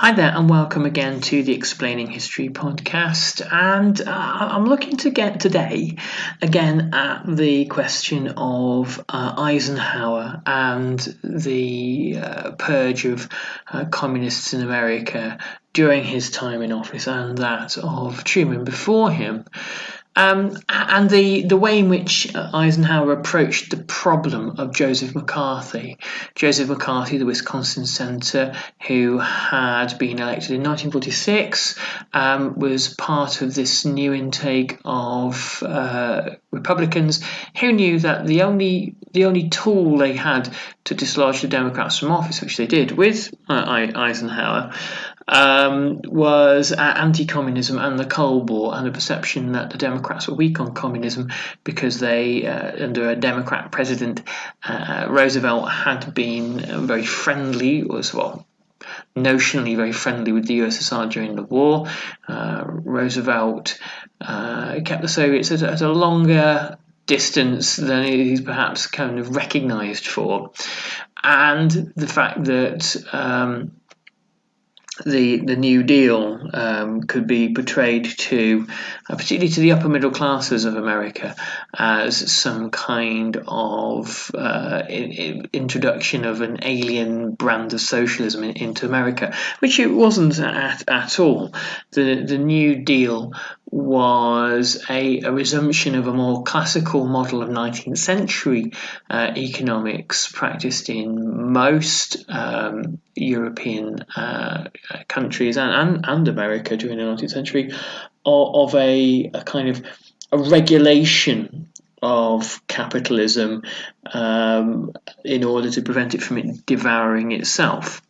Hi there, and welcome again to the Explaining History podcast. And I'm looking to get today again at the question of Eisenhower and the purge of communists in America during his time in office and that of Truman before him. And the way in which Eisenhower approached the problem of Joseph McCarthy. Joseph McCarthy, the Wisconsin senator who had been elected in 1946, was part of this new intake of Republicans who knew that the only tool they had to dislodge the Democrats from office, which they did with Eisenhower, was anti-communism and the Cold War, and the perception that the Democrats were weak on communism because they, under a Democrat president, Roosevelt had been very friendly, notionally very friendly with the USSR during the war. Roosevelt kept the Soviets at a longer distance than he's perhaps kind of recognised for, and the fact that the New Deal could be portrayed to, particularly to the upper middle classes of America, as some kind of introduction of an alien brand of socialism into America, which it wasn't at all. The New Deal was a resumption of a more classical model of 19th century economics practiced in most European countries and America during the 19th century, of a kind of a regulation of capitalism in order to prevent it from devouring itself.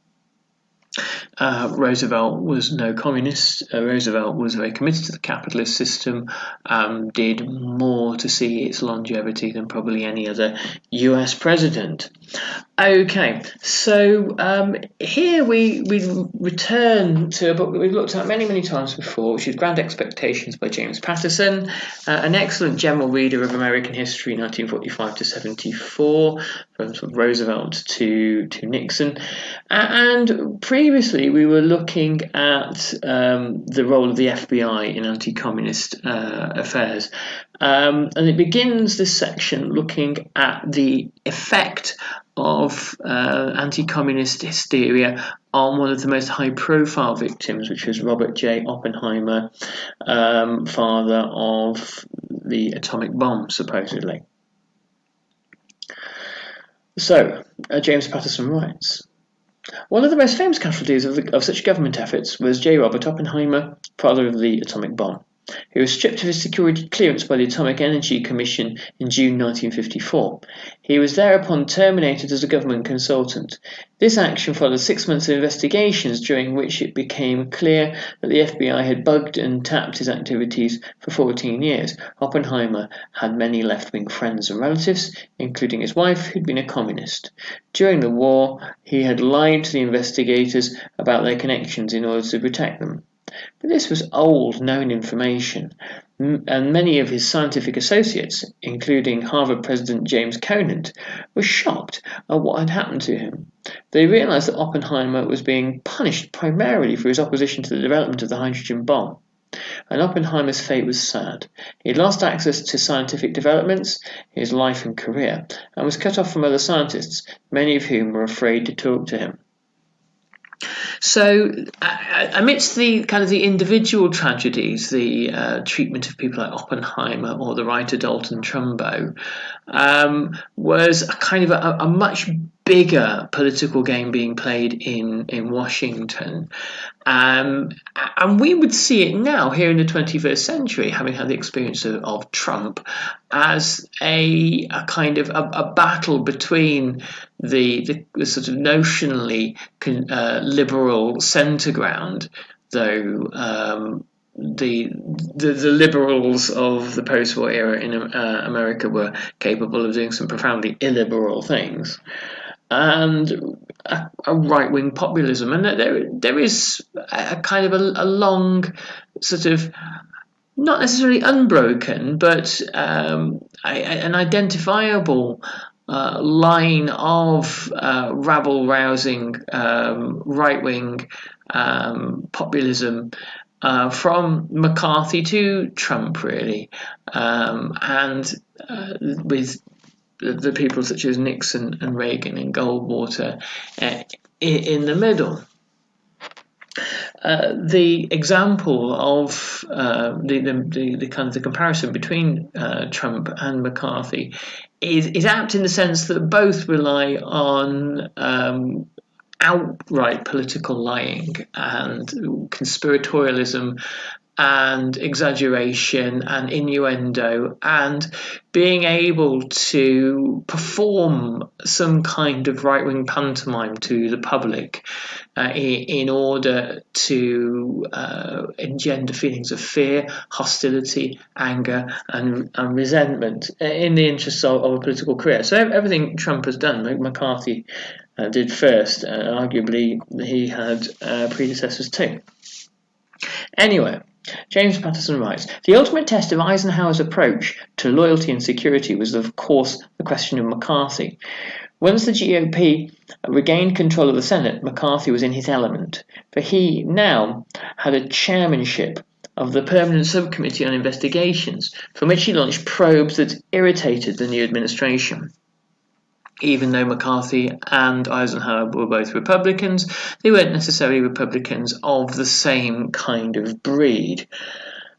Roosevelt was no communist. Roosevelt was very committed to the capitalist system, did more to see its longevity than probably any other US president. Okay, so here we return to a book that we've looked at many times before, which is Grand Expectations by James Patterson, an excellent general reader of American history, 1945 to 74, from Roosevelt to Nixon. And previously we were looking at the role of the FBI in anti-communist affairs. And it begins this section looking at the effect of anti-communist hysteria on one of the most high-profile victims, which was Robert J. Oppenheimer, father of the atomic bomb, supposedly. So, James Patterson writes, one of the most famous casualties of such government efforts was J. Robert Oppenheimer, father of the atomic bomb. He was stripped of his security clearance by the Atomic Energy Commission in June 1954. He was thereupon terminated as a government consultant. This action followed 6 months of investigations during which it became clear that the FBI had bugged and tapped his activities for 14 years. Oppenheimer had many left-wing friends and relatives, including his wife, who'd been a communist. During the war, he had lied to the investigators about their connections in order to protect them. But this was old, known information, and many of his scientific associates, including Harvard President James Conant, were shocked at what had happened to him. They realized that Oppenheimer was being punished primarily for his opposition to the development of the hydrogen bomb. And Oppenheimer's fate was sad. He had lost access to scientific developments, his life and career, and was cut off from other scientists, many of whom were afraid to talk to him. So, amidst the kind of the individual tragedies, the treatment of people like Oppenheimer or the writer Dalton Trumbo, was a kind of a much bigger political game being played in Washington. And we would see it now here in the 21st century, having had the experience of Trump, as a kind of a battle between the sort of notionally liberal centre ground, though the liberals of the post-war era in America were capable of doing some profoundly illiberal things, and a right-wing populism, and there is a kind of a long sort of, not necessarily unbroken, but an identifiable line of rabble-rousing right-wing populism from McCarthy to Trump, really, and with the people such as Nixon and Reagan and Goldwater in the middle. The example of the kind of the comparison between Trump and McCarthy is apt in the sense that both rely on outright political lying and conspiratorialism and exaggeration and innuendo and being able to perform some kind of right-wing pantomime to the public in order to engender feelings of fear, hostility, anger and resentment in the interests of a political career. So everything Trump has done, McCarthy did first, arguably he had predecessors too. Anyway, James Patterson writes, the ultimate test of Eisenhower's approach to loyalty and security was, of course, the question of McCarthy. Once the GOP regained control of the Senate, McCarthy was in his element, for he now had a chairmanship of the Permanent Subcommittee on Investigations, from which he launched probes that irritated the new administration. Even though McCarthy and Eisenhower were both Republicans, they weren't necessarily Republicans of the same kind of breed.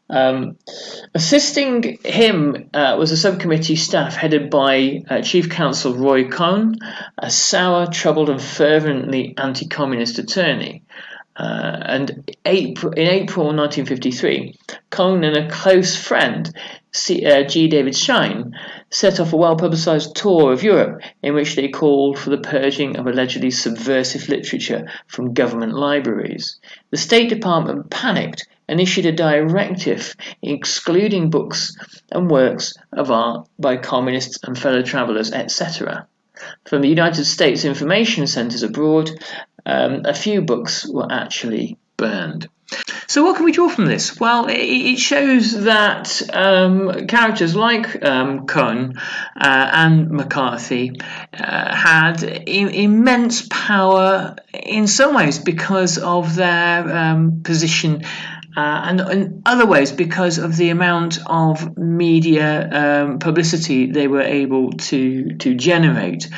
Assisting him was a subcommittee staff headed by Chief Counsel Roy Cohn, a sour, troubled and fervently anti-communist attorney. And in April 1953, Cohn and a close friend, G. David Schein, set off a well-publicised tour of Europe in which they called for the purging of allegedly subversive literature from government libraries. The State Department panicked and issued a directive excluding books and works of art by communists and fellow travellers, etc. From the United States information centres abroad, a few books were actually burned. So what can we draw from this? Well, it shows that characters like Cohn and McCarthy had immense power in some ways because of their position and in other ways because of the amount of media publicity they were able to generate.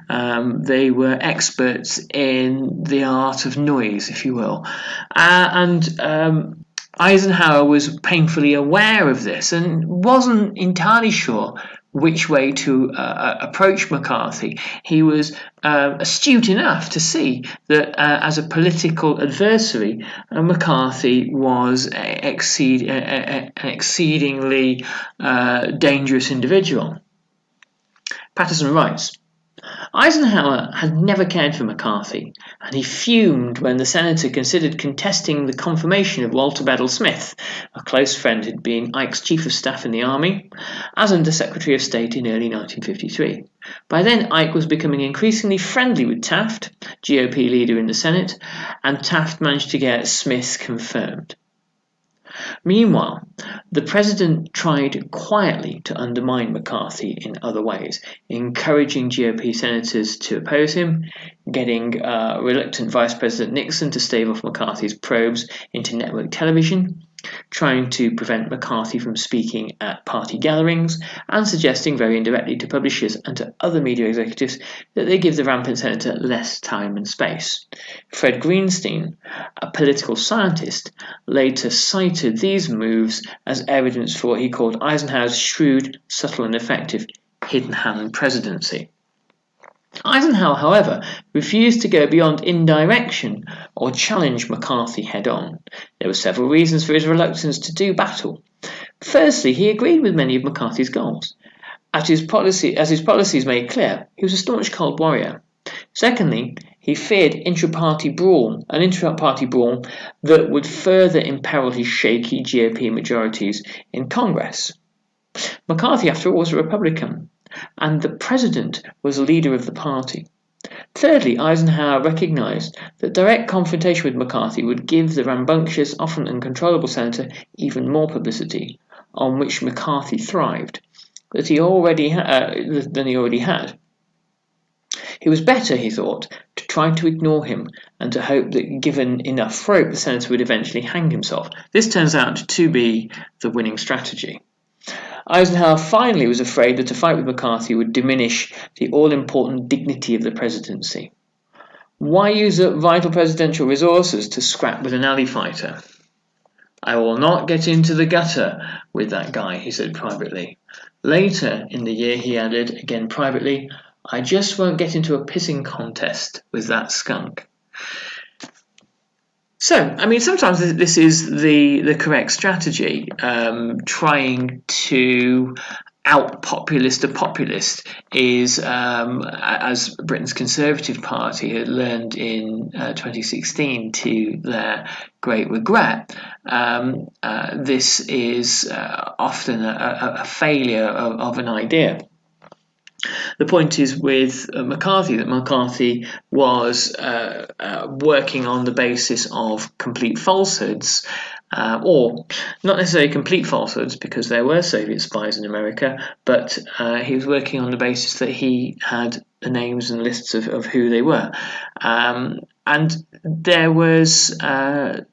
They were experts in the art of noise, if you will. Eisenhower was painfully aware of this and wasn't entirely sure which way to approach McCarthy. He was astute enough to see that as a political adversary, McCarthy was an exceedingly dangerous individual. Patterson writes, Eisenhower had never cared for McCarthy, and he fumed when the senator considered contesting the confirmation of Walter Bedell Smith, a close friend who'd been Ike's chief of staff in the army, as Under Secretary of State in early 1953. By then, Ike was becoming increasingly friendly with Taft, GOP leader in the Senate, and Taft managed to get Smith confirmed. Meanwhile, the president tried quietly to undermine McCarthy in other ways, encouraging GOP senators to oppose him, getting reluctant Vice President Nixon to stave off McCarthy's probes into network television, trying to prevent McCarthy from speaking at party gatherings, and suggesting very indirectly to publishers and to other media executives that they give the rampant senator less time and space. Fred Greenstein, a political scientist, later cited these moves as evidence for what he called Eisenhower's shrewd, subtle and effective hidden hand presidency. Eisenhower, however, refused to go beyond indirection or challenge McCarthy head-on. There were several reasons for his reluctance to do battle. Firstly, he agreed with many of McCarthy's goals. As his policies made clear, he was a staunch cold warrior. Secondly, he feared an intra-party brawl that would further imperil his shaky GOP majorities in Congress. McCarthy, after all, was a Republican, and the president was the leader of the party. Thirdly, Eisenhower recognized that direct confrontation with McCarthy would give the rambunctious, often uncontrollable senator even more publicity, on which McCarthy than he already had. It was better, he thought, to try to ignore him and to hope that given enough rope the senator would eventually hang himself. This turns out to be the winning strategy. Eisenhower finally was afraid that a fight with McCarthy would diminish the all-important dignity of the presidency. Why use up vital presidential resources to scrap with an alley fighter? I will not get into the gutter with that guy, he said privately. Later in the year, he added, again privately, I just won't get into a pissing contest with that skunk. So, sometimes this is the correct strategy, trying to out-populist a populist is, as Britain's Conservative Party had learned in 2016 to their great regret, this is often a failure of an idea. The point is with McCarthy that McCarthy was working on the basis of complete falsehoods, or not necessarily complete falsehoods because there were Soviet spies in America, but he was working on the basis that he had the names and lists of who they were. And there was a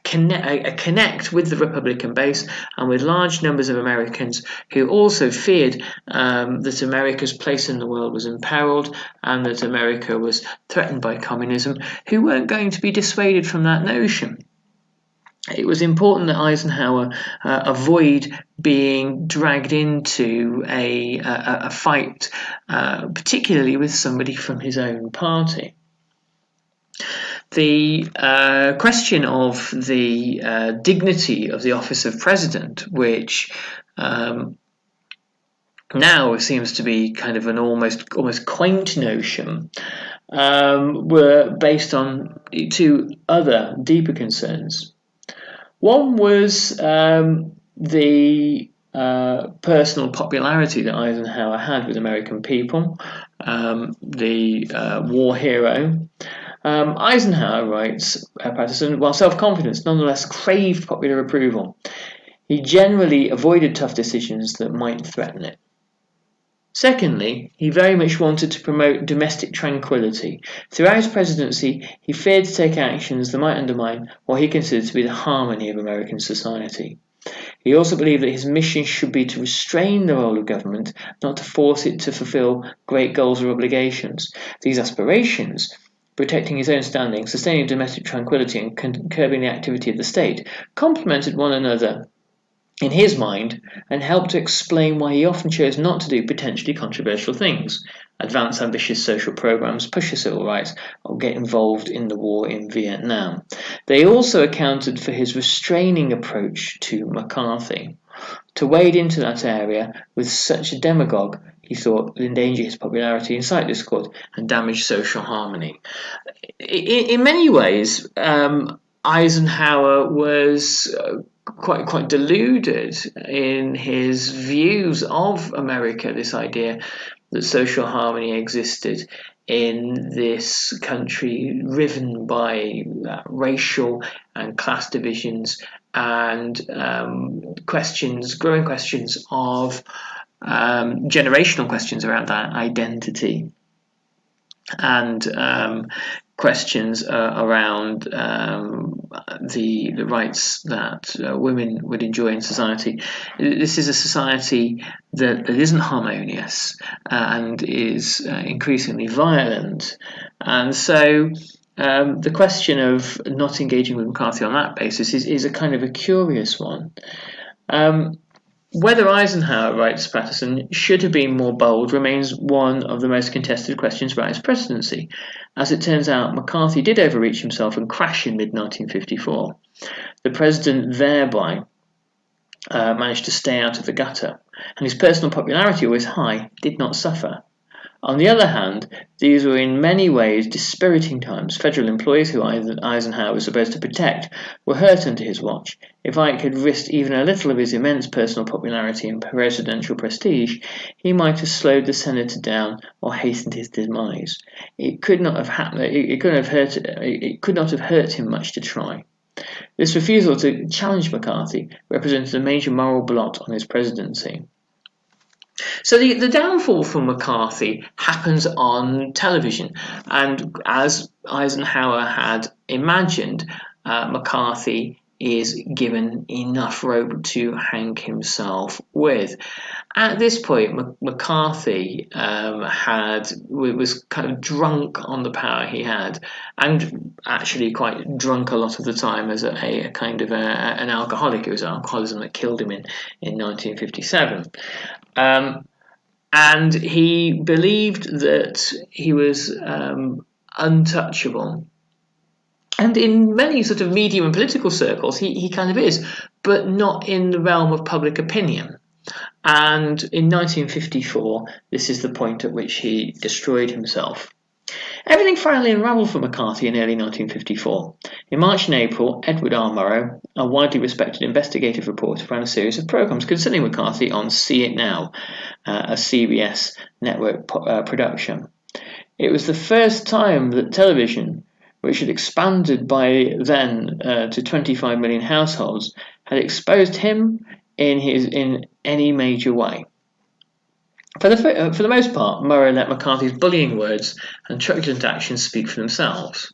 connect with the Republican base and with large numbers of Americans who also feared that America's place in the world was imperiled and that America was threatened by communism, who weren't going to be dissuaded from that notion. It was important that Eisenhower avoid being dragged into a fight, particularly with somebody from his own party. The question of the dignity of the office of president, which now seems to be kind of an almost quaint notion, were based on two other deeper concerns. One was the personal popularity that Eisenhower had with American people, the war hero. Eisenhower, writes Patterson, while self-confident, nonetheless craved popular approval. He generally avoided tough decisions that might threaten it. Secondly, he very much wanted to promote domestic tranquility. Throughout his presidency, he feared to take actions that might undermine what he considered to be the harmony of American society. He also believed that his mission should be to restrain the role of government, not to force it to fulfill great goals or obligations. These aspirations, protecting his own standing, sustaining domestic tranquility, and curbing the activity of the state, complemented one another in his mind and helped to explain why he often chose not to do potentially controversial things, advance ambitious social programs, push for civil rights, or get involved in the war in Vietnam. They also accounted for his restraining approach to McCarthy. To wade into that area with such a demagogue, he thought, would endanger his popularity, incite discord, and damage social harmony. In many ways, Eisenhower was quite deluded in his views of America, this idea that social harmony existed in this country riven by racial and class divisions and growing questions of generational questions around that identity and questions around the rights that women would enjoy in society. This is a society that isn't harmonious and is increasingly violent. And so the question of not engaging with McCarthy on that basis is a kind of a curious one. Whether Eisenhower, writes Patterson, should have been more bold remains one of the most contested questions about his presidency. As it turns out, McCarthy did overreach himself and crash in mid-1954. The president thereby managed to stay out of the gutter, and his personal popularity, always high, did not suffer. On the other hand, these were in many ways dispiriting times. Federal employees who Eisenhower was supposed to protect were hurt under his watch. If Ike had risked even a little of his immense personal popularity and presidential prestige, he might have slowed the senator down or hastened his demise. It could not have happened. It could not have hurt him much to try. This refusal to challenge McCarthy represented a major moral blot on his presidency. So the downfall for McCarthy happens on television, and as Eisenhower had imagined, McCarthy is given enough rope to hang himself with. At this point, McCarthy was kind of drunk on the power he had, and actually quite drunk a lot of the time as a kind of an alcoholic. It was alcoholism that killed him in 1957. And he believed that he was untouchable. And in many sort of media and political circles, he kind of is, but not in the realm of public opinion. And in 1954, this is the point at which he destroyed himself. Everything finally unravelled for McCarthy in early 1954. In March and April, Edward R. Murrow, a widely respected investigative reporter, ran a series of programmes concerning McCarthy on See It Now, a CBS network production. It was the first time that television, which had expanded by then to 25 million households, had exposed him in any major way. For the most part, Murrow let McCarthy's bullying words and truculent actions speak for themselves.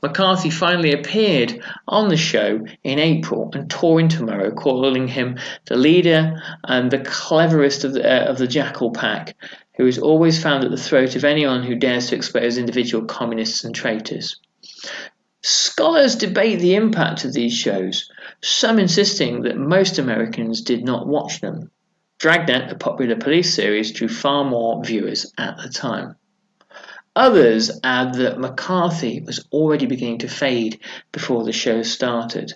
McCarthy finally appeared on the show in April and tore into Murrow, calling him the leader and the cleverest of the Jackal Pack, who is always found at the throat of anyone who dares to expose individual communists and traitors. Scholars debate the impact of these shows, some insisting that most Americans did not watch them. Dragnet, a popular police series, drew far more viewers at the time. Others add that McCarthy was already beginning to fade before the show started.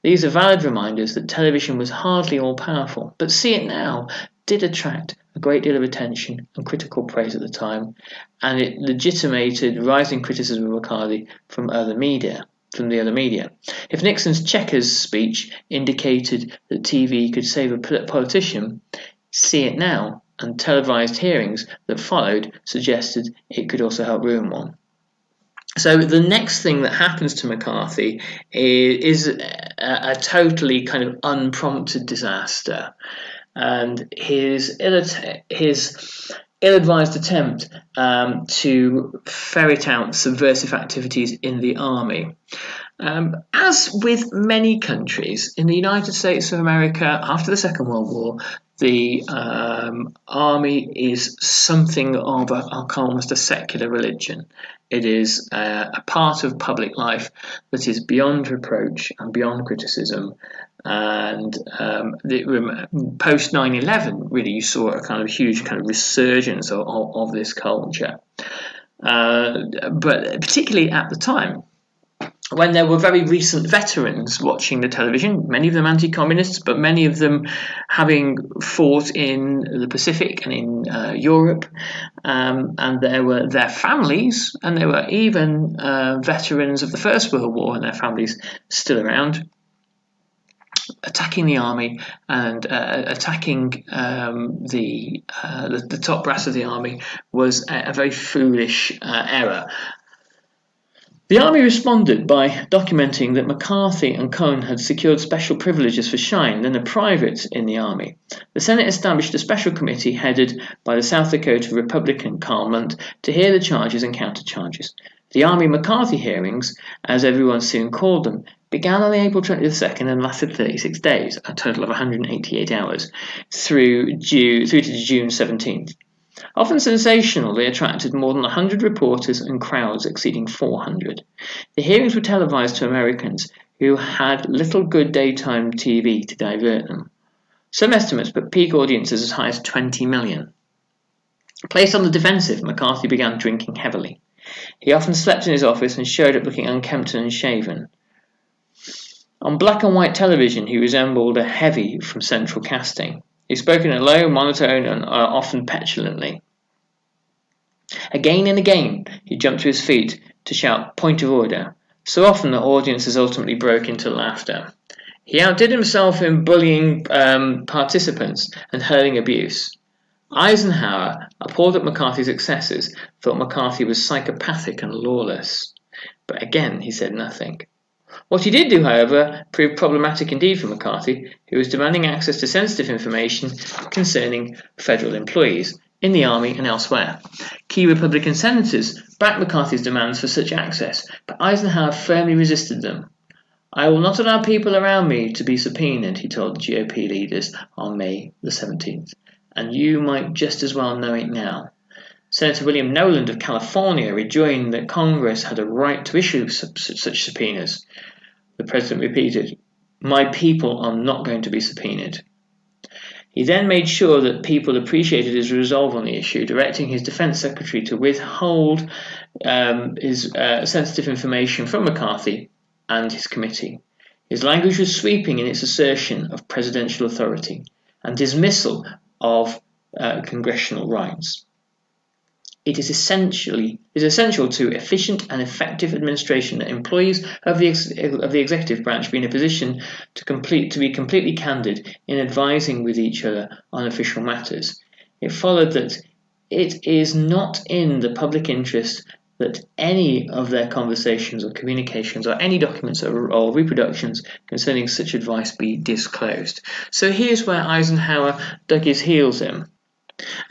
These are valid reminders that television was hardly all-powerful, but See It Now did attract a great deal of attention and critical praise at the time, and it legitimated rising criticism of McCarthy from the other media. If Nixon's Checkers speech indicated that TV could save a politician, See It Now and televised hearings that followed suggested it could also help ruin one. So the next thing that happens to McCarthy is a totally kind of unprompted disaster, and his ill-advised attempt to ferret out subversive activities in the army. As with many countries, in the United States of America, after the Second World War, the army is something of almost a secular religion. It is a part of public life that is beyond reproach and beyond criticism. And post 9/11, really, you saw a kind of huge kind of resurgence of this culture. But particularly at the time, when there were very recent veterans watching the television, many of them anti-communists, but many of them having fought in the Pacific and in Europe, and there were their families, and there were even veterans of the First World War and their families still around, attacking the army and attacking the top brass of the army was a very foolish error. The army responded by documenting that McCarthy and Cohn had secured special privileges for Schein than a private in the army. The Senate established a special committee headed by the South Dakota Republican Carl Munt to hear the charges and countercharges. The Army McCarthy hearings, as everyone soon called them, began on April 22nd and lasted 36 days, a total of 188 hours, through to June 17th. Often sensational, they attracted more than 100 reporters and crowds exceeding 400. The hearings were televised to Americans who had little good daytime TV to divert them. Some estimates put peak audiences as high as 20 million. Placed on the defensive, McCarthy began drinking heavily. He often slept in his office and showed up looking unkempt and unshaven. On black and white television, he resembled a heavy from central casting. He spoke in a low monotone and often petulantly. Again and again, he jumped to his feet to shout "point of order," so often that audiences ultimately broke into laughter. He outdid himself in bullying participants and hurling abuse. Eisenhower, appalled at McCarthy's excesses, thought McCarthy was psychopathic and lawless. But again, he said nothing. What he did do, however, proved problematic indeed for McCarthy, who was demanding access to sensitive information concerning federal employees in the army and elsewhere. Key Republican senators backed McCarthy's demands for such access, but Eisenhower firmly resisted them. "I will not allow people around me to be subpoenaed," he told the GOP leaders on May the 17th, "and you might just as well know it now." Senator William Noland of California rejoined that Congress had a right to issue such subpoenas. The president repeated, "My people are not going to be subpoenaed." He then made sure that people appreciated his resolve on the issue, directing his defense secretary to withhold his sensitive information from McCarthy and his committee. His language was sweeping in its assertion of presidential authority and dismissal of congressional rights. It is essential to efficient and effective administration that employees of the executive branch be in a position to be completely candid in advising with each other on official matters. It followed that it is not in the public interest that any of their conversations or communications or any documents or reproductions concerning such advice be disclosed. So here's where Eisenhower dug his heels in.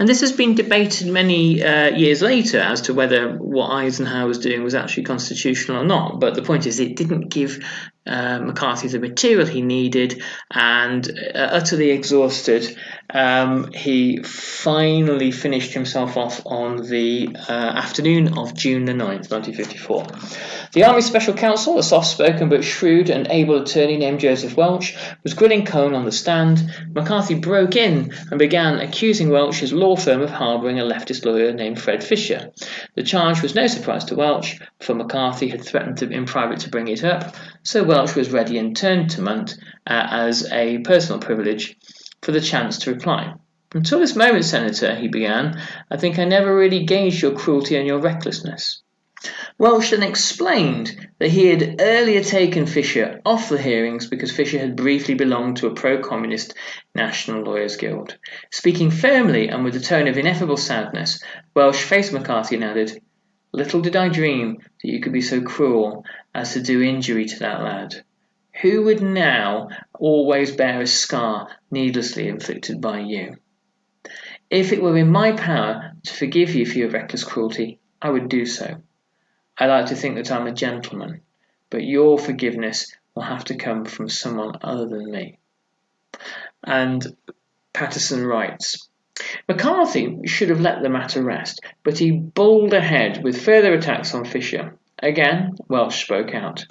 And this has been debated many years later as to whether what Eisenhower was doing was actually constitutional or not. But the point is, it didn't give McCarthy the material he needed, and utterly exhausted, he finally finished himself off on the afternoon of June the 9th, 1954. The Army Special Counsel, a soft-spoken but shrewd and able attorney named Joseph Welch, was grilling Cohn on the stand. McCarthy broke in and began accusing Welch's law firm of harbouring a leftist lawyer named Fred Fisher. The charge was no surprise to Welch, for McCarthy had threatened in private to bring it up, so Welch was ready and turned to Munt as a personal privilege for the chance to reply. "Until this moment, Senator," he began, "I think I never really gauged your cruelty and your recklessness." Welch then explained that he had earlier taken Fisher off the hearings because Fisher had briefly belonged to a pro-communist National Lawyers Guild. Speaking firmly and with a tone of ineffable sadness, Welch faced McCarthy and added, "Little did I dream that you could be so cruel as to do injury to that lad. Who would now always bear a scar needlessly inflicted by you? If it were in my power to forgive you for your reckless cruelty, I would do so. I like to think that I'm a gentleman, but your forgiveness will have to come from someone other than me." And Patterson writes, McCarthy should have let the matter rest, but he bowled ahead with further attacks on Fisher. Again, Welch spoke out.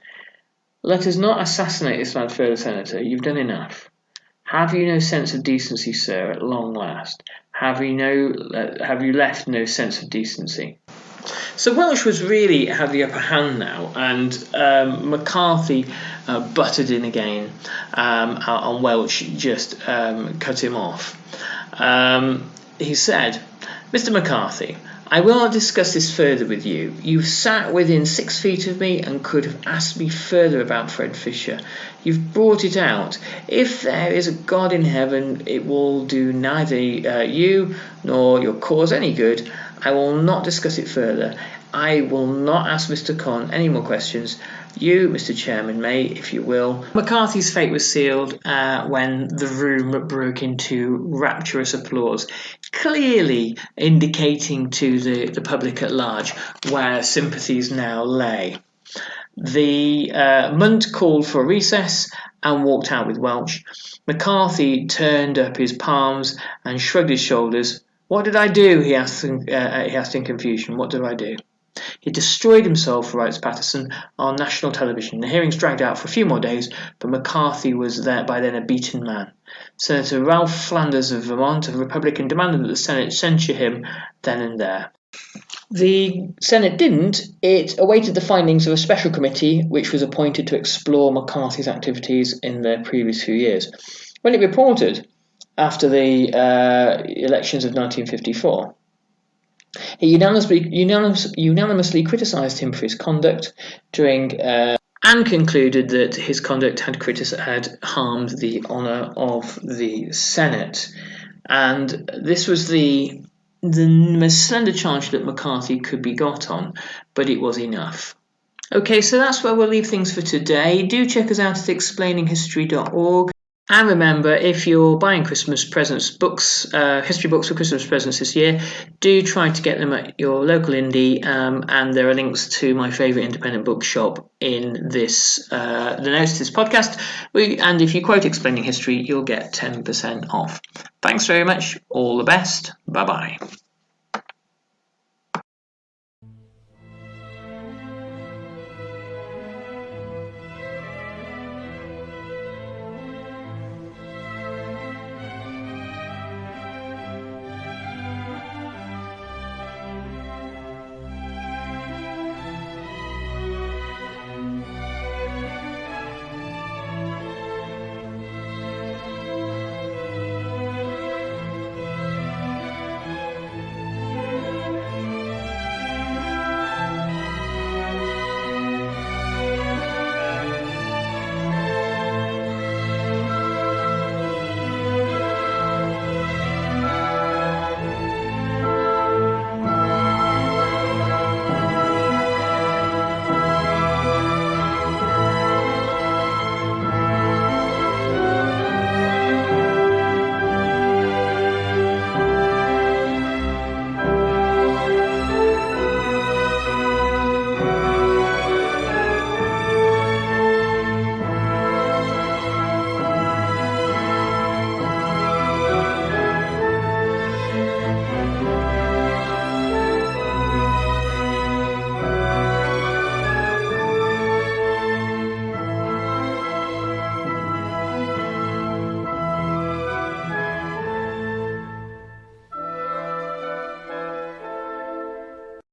"Let us not assassinate this lad further, Senator. You've done enough. Have you no sense of decency, sir, at long last? Have you left no sense of decency?" So Welch had the upper hand now, and McCarthy butted in again, and Welch just cut him off. He said, "Mr. McCarthy, I will not discuss this further with you. You've sat within 6 feet of me and could have asked me further about Fred Fisher. You've brought it out. If there is a God in heaven, it will do neither you nor your cause any good. I will not discuss it further. I will not ask Mr. Conn any more questions. You, Mr. Chairman, may, if you will." McCarthy's fate was sealed when the room broke into rapturous applause, clearly indicating to the public at large where sympathies now lay. The Munt called for a recess and walked out with Welch. McCarthy turned up his palms and shrugged his shoulders. "What did I do?" he asked in confusion. "What did I do?" "He destroyed himself," writes Patterson, "on national television. The hearings dragged out for a few more days, but McCarthy was by then a beaten man. Senator Ralph Flanders of Vermont, a Republican, demanded that the Senate censure him then and there. The Senate didn't. It awaited the findings of a special committee which was appointed to explore McCarthy's activities in the previous few years. When it reported, after the elections of 1954, he unanimously criticised him for his conduct and concluded that his conduct had harmed the honour of the Senate. And this was the most slender charge that McCarthy could be got on, but it was enough. Okay, so that's where we'll leave things for today. Do check us out at explaininghistory.org. And remember, if you're buying Christmas presents books, history books for Christmas presents this year, do try to get them at your local indie. And there are links to my favourite independent bookshop in this the notes to this podcast. And if you quote Explaining History, you'll get 10% off. Thanks very much. All the best. Bye bye.